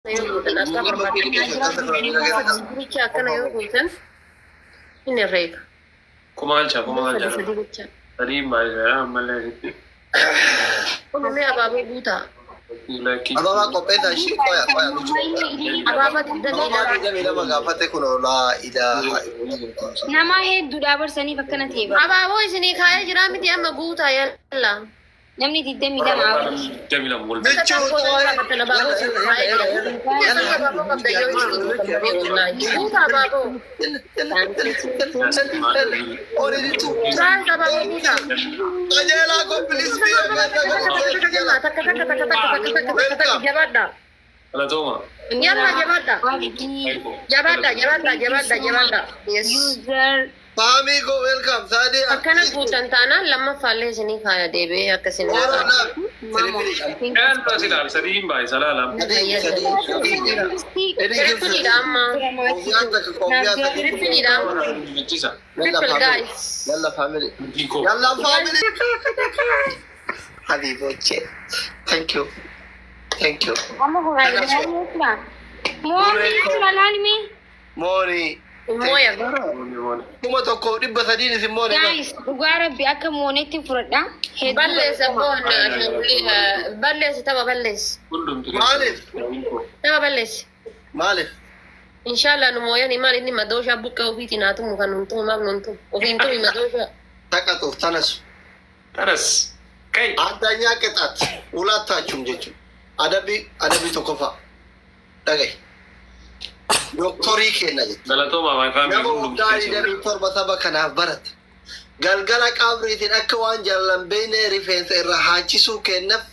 يوجد أصغر ما كان يوجد إن الريك كمال تريم بايزا مالك كل ما أبغى بوتا أبغى قبضة شيء أبغى تبدأ جميلة مقافتة كنولا إذا nama hedduu dabarsanii bakkana ta'e أبغى إسني خايا جرامي دي أما بوتا يلا namni 22 جميلة مول على توما user Fami ko welcome Sadi Akkana buutan taanaan lama faallee isinii kaaya deebi'ee akkasiin كان تاسيدال سليم باي سلالم Trippiliidha amma Trippiliidha Trippil guys Yalla family ديكو Yalla family Habiboche Thank you Thank you amma horaayina moorii lalaalmi Moni Mooya Kuma tokko dhibba sadiin isin moone guys dhugaa rabbi akka moonetti fudhadha balleessa boon balleessa tapha balleessa Maalif tapha balleessa Maalif Inshallah nu mooyani maal inni madooshaa buqqee ofiitiin haa tumu kan huntuu maaf nuntu ofiin tumi madooshaa Taqatuuf tanas ترس كي Addunyaa qixaatti ulaattaachuun jechuudha. Adabii tokkoffaa dhagaye. Dooktorii kenna jechuudha. على توما باي فامي Nama gaarii darii torba saba kanaaf barate. Galgala qabriitiin akka waan jaallan beekne rifeensa irra haachisuu kennaaf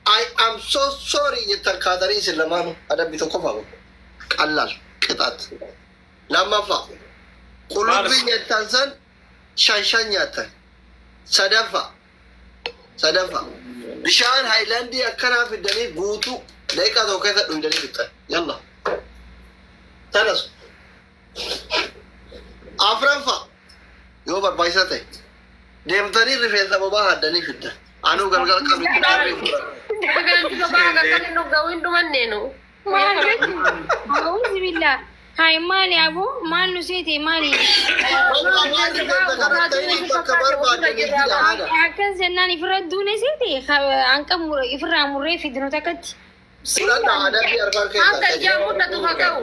I am so sorry jettan kaatarii isin lamaanuu adabii tokkoffaa qallaal qixaatti. Lammaffaa qullubbii nyattan san shan nyaattan. Sadaffaa bishaan haayilaandii akkanaa fidanii guutuu daqiiqaa tokko keessa dhundanii fixan. Yalla. Tanas. Afuraffaa yoo barbaachisaa ta'e deemtanii rifeensa bobaa haddanii fiddan. Anuu galgala qabriitti dhaabee fudhadha. Bagaan bobaa kakkan nu ga'u hin dhumanneenu A'udhu billah. Hai maali abu maal nu seete maali akkan sennaan ifirra duune seete anqa ifirraa murree fidinu takkatti Fudhadha adabii harkaan hanga keessaa. ijaa mudhatu haa ga'u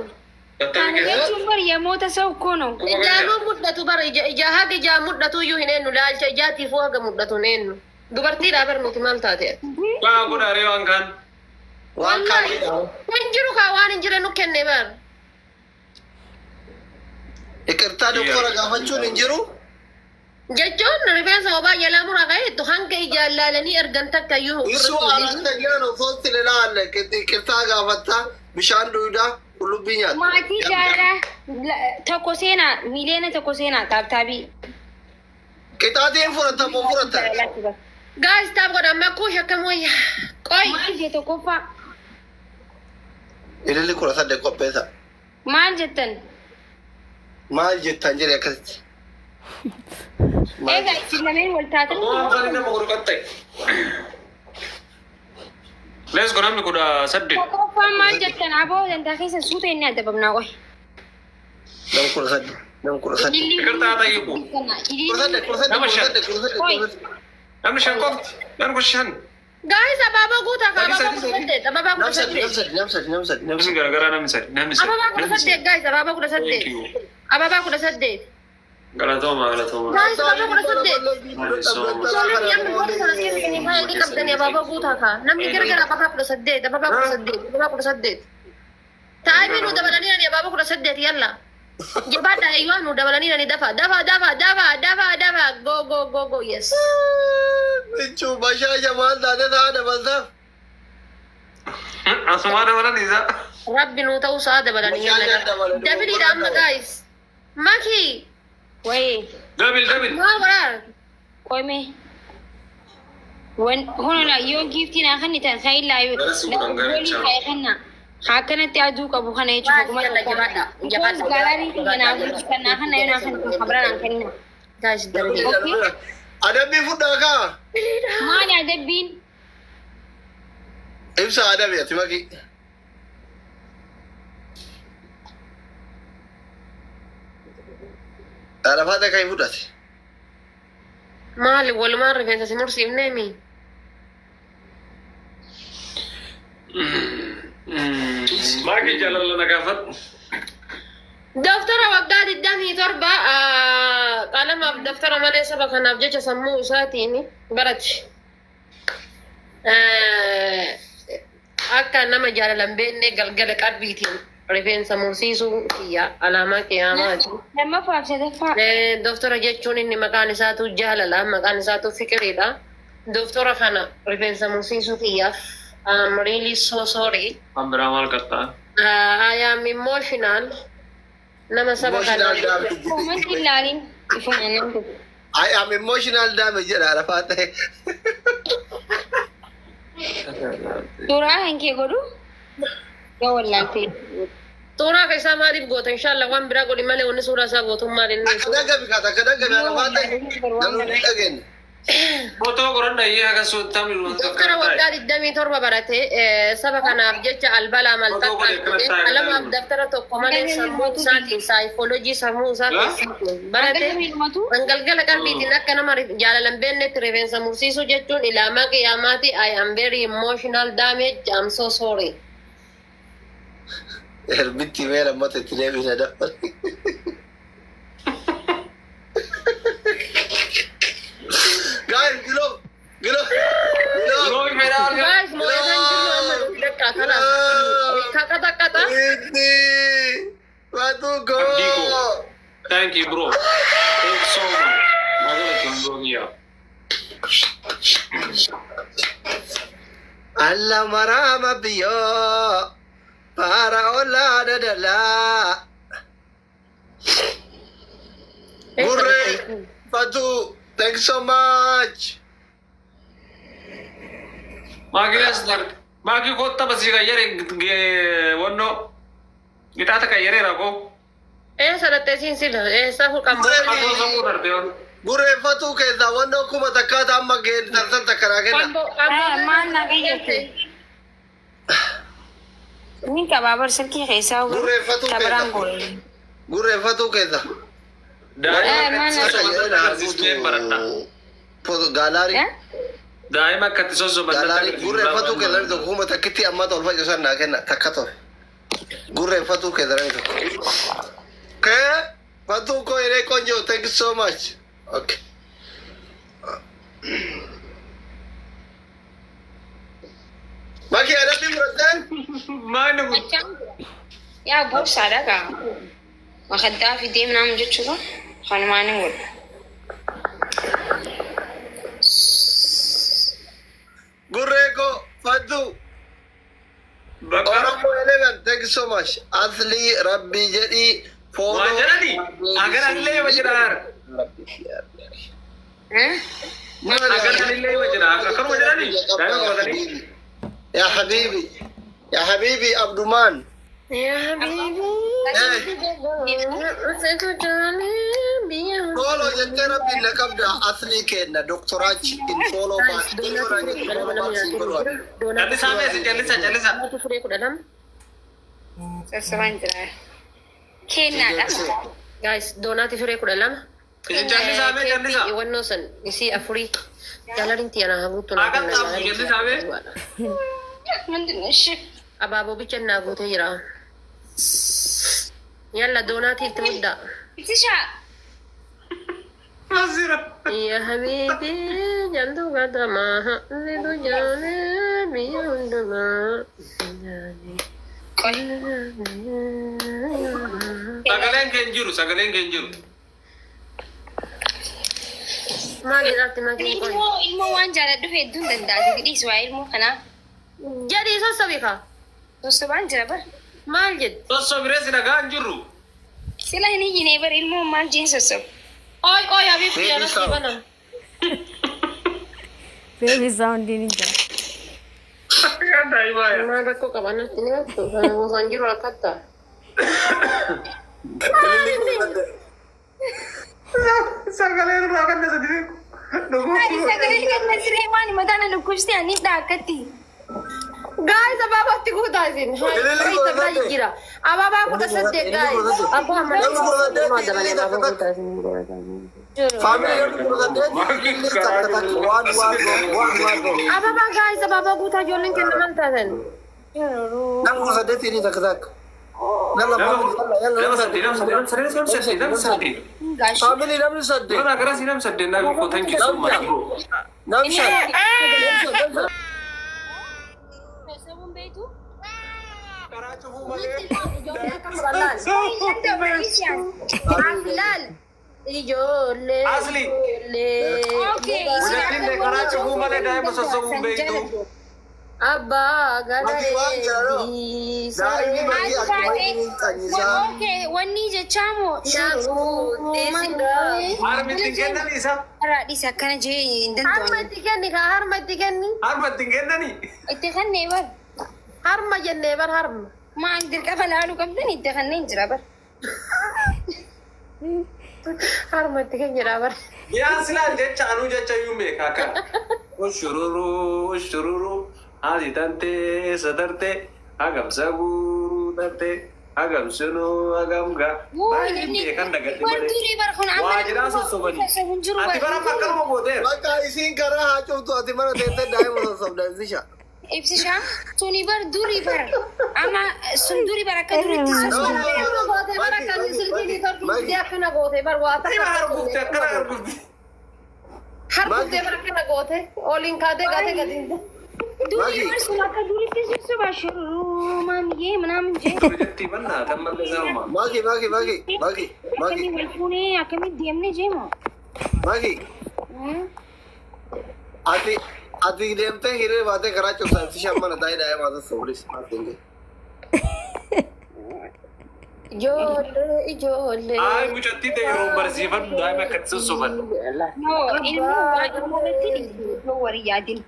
kana jechuun bari yamoota sau kono ijaanuu mudhatu bara ijaa haga ijaa mudhatu iyyuu hin eenyu laalcha ijaatiifuu haga mudhatu hin eenyu dubartiidhaa bar nuti maal taate لا أقول أريوان كان Waan kaanidha. hin jiru kaa waan hin jire nu kenne bar Iqirtaa doktora gaafachuun hin jiru. jechuun rifeensa bobaa jalaa mura ka'eettu hanga ijaan laalanii ergan takka iyyuu Isuu alatti nyaano soosti lilaalle iqirtaa gaafattaa bishaan duudaa qullubbii nyaata. maatii jaara tokko seenaa miliyoona tokko seenaa taabtaabii Qixaatiin fudhatamu fudhatan. gaas taaf godhan makkuu shakkam wayya qoy maal jee tokkoffaa Ililli 18 qopheessa. maal jettan Maal jettan jedhe akkasitti. egaa isin lameen wal taatan أوه خلينا مقول قطعي ليش كنا بنقول سدد tokkoffaa maal jettan aboo dantaa keessa suuta inni addabamnaa qoy Nama 18. Nama 18. فكرت هذا يقول 18. أنا شنقفت أنا كل شن gaas abaabaa guutaa kaa abaabaa kudha saddeet abaabaa kudha saddeet نمسك غير نمسك abaabaa kudha saddeet gaas abaabaa kudha saddeet abaabaa kudha saddeet غلطوما gaas abaabaa kudha saddeet Soalnya yang membuat salah satu ini saya di kapten ya bapak buta kah? Namni gara-gara bapak kuda seddet, bapak kuda seddet. Tapi nu dapat ni ya bapak kuda seddet yalla. Jabada ayuan nu dapat ni dafa, go yes. Bichu bashaa jamaan taate taate balsaaf. أسمع ولا نيزا Rabbi nu tahu saada balani yalla. Dabili damma guys. Maki, wayee دبل mal warar. qoyme honona yoo giiftiin haa kennitan kaillaa walii ka'e kenna haa kanatti aduu qabu kana jechuudha gaalaarii kiyyanaa kannaa kana yoo naa kennitan kabiraan haa kenna Guys, dabili. Adabbii fudhaa kaa. maali adabbiin Ibsa adabii ati maqi. Arafaata kan fudhate. Maali walumaan rifeensa si mursiifneemi? Maakii jaalala na gaafadhu. Daftara waggaa 27 qalamaaf daftara malee saba kanaaf jecha sammuu isaatiin barate. Akka nama jaalalan beekne galgala qalbiitiin rifeensa mursiisuu kiyya alaamaa qiyaamaati. Lammaffaa fi sadaffaa. Daftara jechuun inni maqaan isaatu jaalala, maqaan isaatu fikiriidha. Daftara kana rifeensa mursiisuu kiyyaaf I'm really so sorry. Ambiraa maal qabtaa? I am emotional. Nama saba Emotional kana. damage. Uummanni ilaaliin ifuma namtu. I am emotional damage jedha Arafaata. Suuraa hankee godhu yoo wallaaltee. Suuraa keessaa maaliif goota? Inshallah waan biraa godhi malee wanni suuraa isaa gootummaa inni. Akka daggabi Arafaata. Namni dhageenye. Footoo qoranna iyyee akka suuttamu Daftara waggaa 27 barate saba kanaaf jecha albala malxaqqaan qalamaaf daftara tokko malee sammuu isaatiin saayikoolojii sammuu isaa keessatti barate galgala qalbiitiin akka nama jaalalan beeknetti rifeensa mursiisuu jechuun ilaamaa qiyaamaati. I am very emotional damage. I'm so sorry. Erbitti mee lammata itti deebina dabbal. Guys, Guys, mau yang jiru amma dekat kanan. Kata-kata. Ini batu go. Thank you, bro. Thank you so much. Magana kan dunia. Allah marama biyo para ola dadala. Burre, batu. Thank you so much. Maakii asdar. Maakii kotta basi kayyare wanno. Gitaata kayyare rako. Sadate sinsila. Sahu kambo. Atoo sammuu darte waan. Burre fatu keessa wanno kuma takkaata amma ga'een tartan takkana kenna. Maal na gayyate. Ni kabaabar silkii keessaa tabaraan gooye. Burre fatu keessa. Daa'ima akkatti sosoban. Gurreeffatu keessatti tokko kuma takkitti amma tolfa jiran naa kenna takka tole. Gurreeffatu keessatti tokko. Kee fatu koo iree konjo thank you so much. Okay. Maki adabbi murataan. Maani kun. Yaa boorsaadha kaa. Wakaddaa fi deemnaan jechuudha. Kanumaan hin godhu. Gurreeko fatu. Oromoo elegan thank you so much. Asli rabbi jedhi. Waan jedhani. Agara illee ma jedhaan. Agara illee ma jedhaan. Akkanuma jedhani. Daa'ima qabatanii. Ya habibi. Ya habibi Abduman. Ya habibi. Follow jettee rabbiin na qabda asli kenna doktoraachi in follow ma. Jallisaa meesi jallisa. Sassabaan jira. Kennaadha. Guys, doonati firee 12. Jallisaa mee jallisa. Wannoo san isii afurii. Jalarin tiyana haguutu na Akan taa'u jallisaa mee. Mandina shif. Abaaboo bicha naa guutee jira. Yalla doonaatiif timudda. Itishaa. Asira. Ya habibi jantu gadama lidu jane biya undama. Sagaleen keen jiru. Maal jedhaatti makiin kun? Ilmoo waan jaaladhuuf hedduun danda'a. Dhiis waa ilmoo kanaa. Jadi sossobi ka? Sosobaan jira bar. Maal jedhu? Sossobiree si dhagaan jirru. Sila hin iyyine bar ilmoo maal jeen sosob. Oy habibi ya nasi bana. Baby sound ini kan. Daa'ima yaa. Maal rakkoo qabanatti ni gattu. Kan jiru rakkatta. Sagaleen irraa kan nasa dibe. Sagalee kan nasiree waan mataan lukkubsite ani dhaakkatti. Guys, ababaatti guutaasin. Jira. Ababaa 18 guys. Abbaa ababaa guys, ababaa guutaa ijoolleen kennaman taatan. Nam ko saddeet ini tak. Nalla family nam saddeet. Mana gara sinam saddeet na ko thank you so much bro. Nam saddeet. Sabun beetu? Aslan. Ijoollee. Asli. Okay. Udatin de karachi hu male dai masa sabun beitu. Abbaa galee. Okay, wanni jechaamo. Harmatti kennani isa. Dhisa akkana jee hin danda'amu. Harmatti kenni kaa harmatti kenni. Harmatti kennani. Itti kannee bar. Harma jennee bar harma. Maan dirqama laaluu qabdan itti kanneen jira bar. Harmatti kenyadha bar. Ya sila jecha anu jecha yume kaka. Ushururu. Hadi tante sadarte agam saburu tante agam sunu agam ga. Bayi kan dagat di mana? Wajib langsung sobani. Ati bara pakar mau boter. Maka isin kara hacung tu ati mana tete dai mo sabda zisha. Ibsisha suni bar duri bar. Ama sun duri bar akka duritti harbutte barakana goote olin kaate gate gadinde. Duri bar sun akka duritti sibashuru man ye manam je. Jadi mana? Teman sama. Magi. Kami akami diamne je mo. Magi. Ati demte hire baate kara chukta zisha mana dai dai mata sobris matenge. Ijoollee. Ay mucatti te yeroo barsiifan daa'ima akkatti soban. No, ilmu waajjirratti wari yaadin.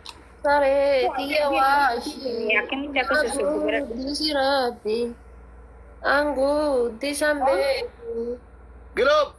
Saree xiyya waashi. Akkamitti akka sosobu bira. Disiraabi. Anguutti sambee. Girob.